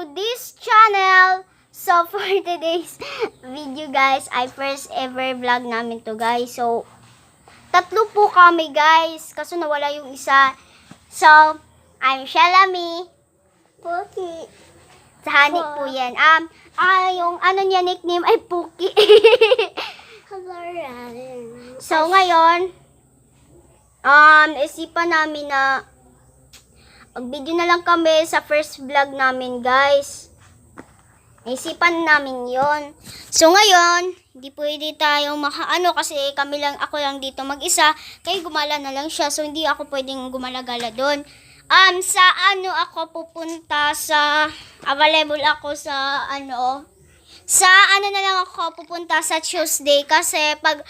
to this channel. So, for today's video guys, ay first ever vlog namin to guys. So, tatlo po kami guys, kaso nawala yung isa. So, I'm Shalami. Puki. Sa Hanik po yan. Yung ano niya nickname ay Puki. So, ngayon, isipan namin na mag-video na lang kami sa first vlog namin, guys. Naisipan namin yon. So, ngayon, hindi pwede tayo makaano kasi ako lang dito mag-isa. Kaya gumala na lang siya. So, hindi ako pwedeng gumala-gala doon. Sa ako pupunta sa, available ako sa na lang ako pupunta sa Tuesday. Kasi pag,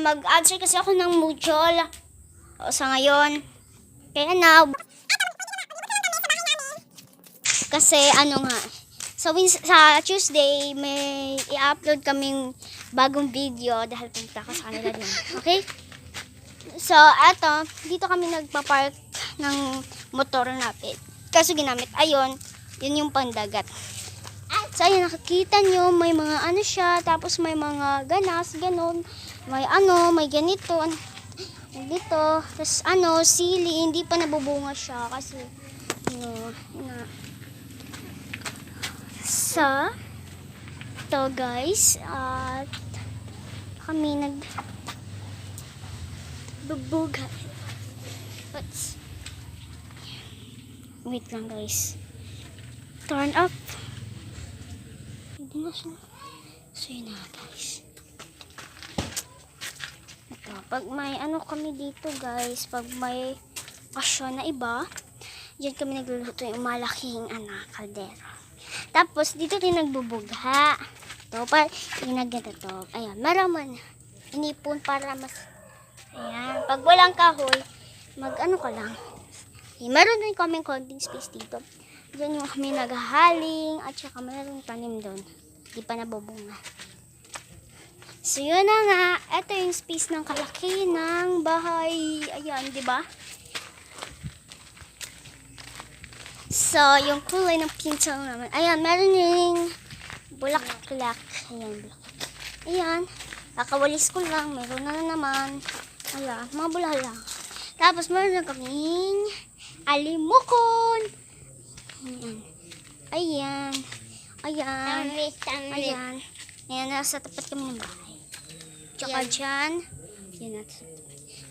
mag-answer kasi ako ng Moodle. Sa ngayon. Kaya na, kasi so sa Tuesday may i-upload kaming bagong video dahil punta ko sa kanila din. Okay? So eto, dito kami nagpa-park ng motor natin. Kaso ginamit yun yung pandagat. So ayun, nakikita nyo may mga siya, tapos may mga ganas, ganon. May ganito, dito. Tapos sili, hindi pa nabubunga siya kasi So, ito guys, at kami nagbubuga. Wait lang guys. Turn up. Hindi na siya. So yun na guys. Ito, pag may kami dito guys, pag may okasyon na iba, diyan kami nagluluto yung malaking kaldero. Tapos, dito rin nagbubugha. Ito, ginagano. Ayan, maraman. Inipon para mas, ayan. Pag walang kahoy, ka lang. Meron din kaming konting space dito. Diyan yung kami naghahaling, at saka meron tanim doon. Di pa nabubunga. So, yun na nga. Ito yung space ng kalaki ng bahay. Ayan, di ba? So, yung kulay ng pinto naman. Ayan, meron yung bulaklak. Ayan, bulaklak. Ayan, kakawalis ko lang. Meron na naman. Ayan, mga bulaklak. Tapos, meron na kaming alimukon. Ayan. Ayan. Ayan. Ayan, nasa tapat kami ng bahay. Tsaka dyan. Ayan,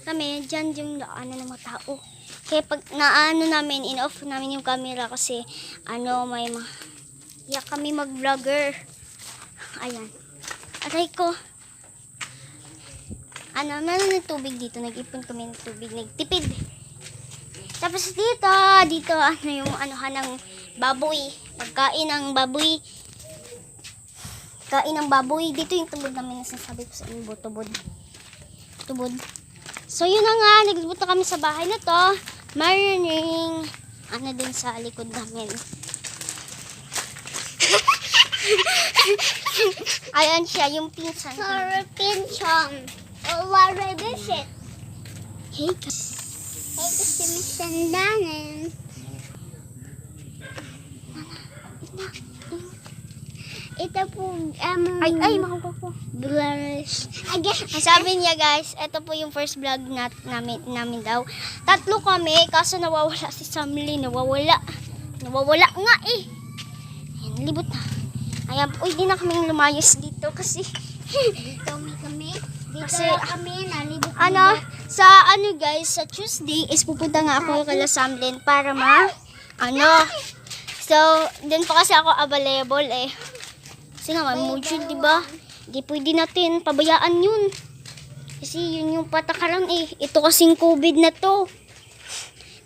kami, dyan yung daanan ng mga tao. Kaya pag namin, in-off namin yung camera kasi may kami mag-vlogger. Ayan. Aray ko. Meron ng tubig dito. Nag-ipon kami ng tubig. Nagtipid. Tapos dito, yung ng baboy. Pagkain ng baboy. Kain ng baboy. Dito yung tubod namin. Nasasabi ko sa inyo, tubod. So, yun na nga. Naglibot na kami sa bahay na to. Marining. Din sa likod namin. Ayan siya, yung pinsan. Sorry, pinsan. What is it? Hey, kasi may sandanan. Ito po, ay, makuha po. Blurs. Sabi niya guys, ito po yung first vlog namin daw. Tatlo kami, kaso nawawala si Samly. Nawawala nga eh. Ayan, libot na. Ayan, di na kami lumayos dito kasi. Dito kami. Kasi, nalibot. Sa guys, sa Tuesday is pupunta nga ako kala Samlin para So, din pa kasi ako available eh. Kasi nga, may Moodle, diba? Hindi pwede natin pabayaan yun. Kasi yun yung patakaran eh. Ito kasing COVID na to.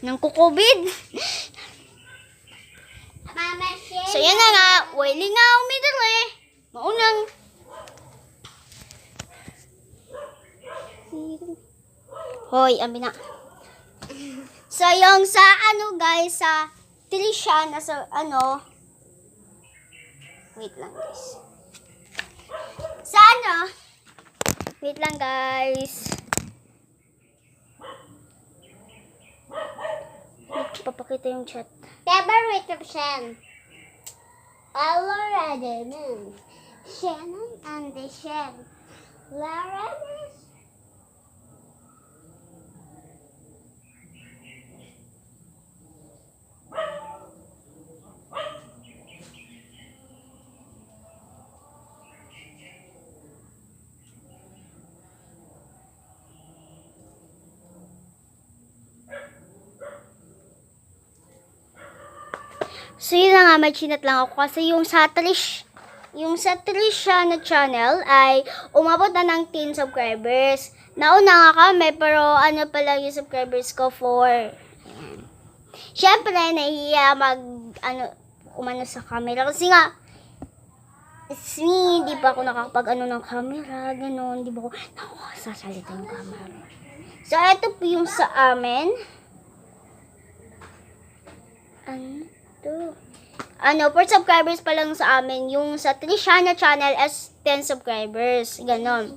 Nangko-COVID. So, yan na nga. Wailing nga umidal eh. Maunang. Hoy, ambi na. So, yung sa guys, sa Tricia, na sa wait lang guys. Sa wait lang guys. Papakita yung chat. Favorite option. already moved. Shannon and the Shen. Larry. So, yun na nga, may chinat lang ako kasi yung sa Trisha na channel ay umabot na ng 10 subscribers. Nauna nga kami, pero ano pala yung subscribers ko, 4. Ayan. Siyempre, nahihiya umano sa camera. Kasi nga, hindi pa ako nakakapag ng camera, gano'n. Di ba ako, sasalita yung camera. So, ito po yung sa amin. Ano, 4 subscribers pa lang sa amin. Yung sa Trishana channel is 10 subscribers. Ganon.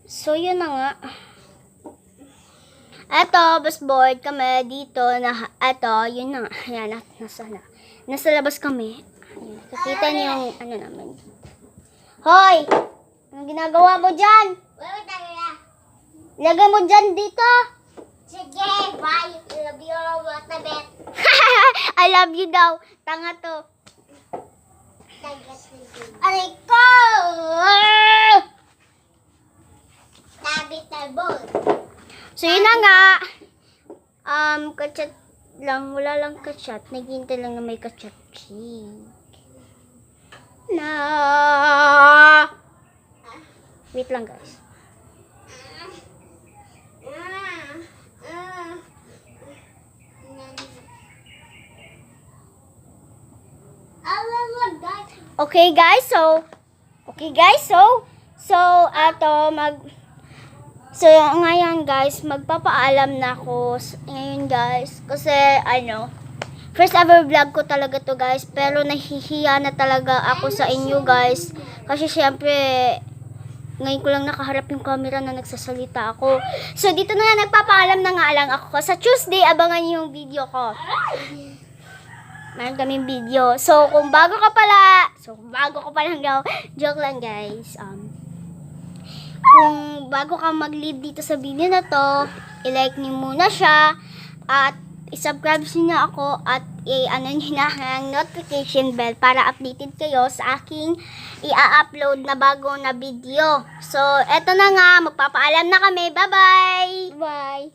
So, yun na nga. Eto, bus board kami dito. Eto, yun na nga. Ayan, nasa labas kami. Ayan, kakita niyo yung ano namin. Hoy! Anong ginagawa mo dyan? Lagay mo dyan dito. Sige, bye. Love you, Watabet. I love you daw. Tanga to. Aray ko! So, yun na nga. Kachat lang. Wala lang kachat. Naghihintay lang na may kachat. Wait lang, guys. Okay guys, so ngayon guys, magpapaalam na ako ngayon guys, kasi first ever vlog ko talaga to guys, pero nahihiya na talaga ako sa inyo guys, kasi syempre ngayon ko lang nakaharap yung camera na nagsasalita ako. So dito na nga, nagpapaalam na nga lang ako. Sa Tuesday, abangan niyo yung video ko. Meron kaming video. So, kung bago ka pa lang daw, joke lang guys. Kung bago ka mag-leave dito sa video na to, i-like niyo muna siya, at i-subscribe niyo ako, at i-ano niyo na ang notification bell para updated kayo sa aking i-upload na bago na video. So, eto na nga, magpapaalam na kami. Bye-bye! Bye!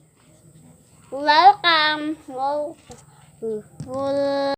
Welcome! Wow!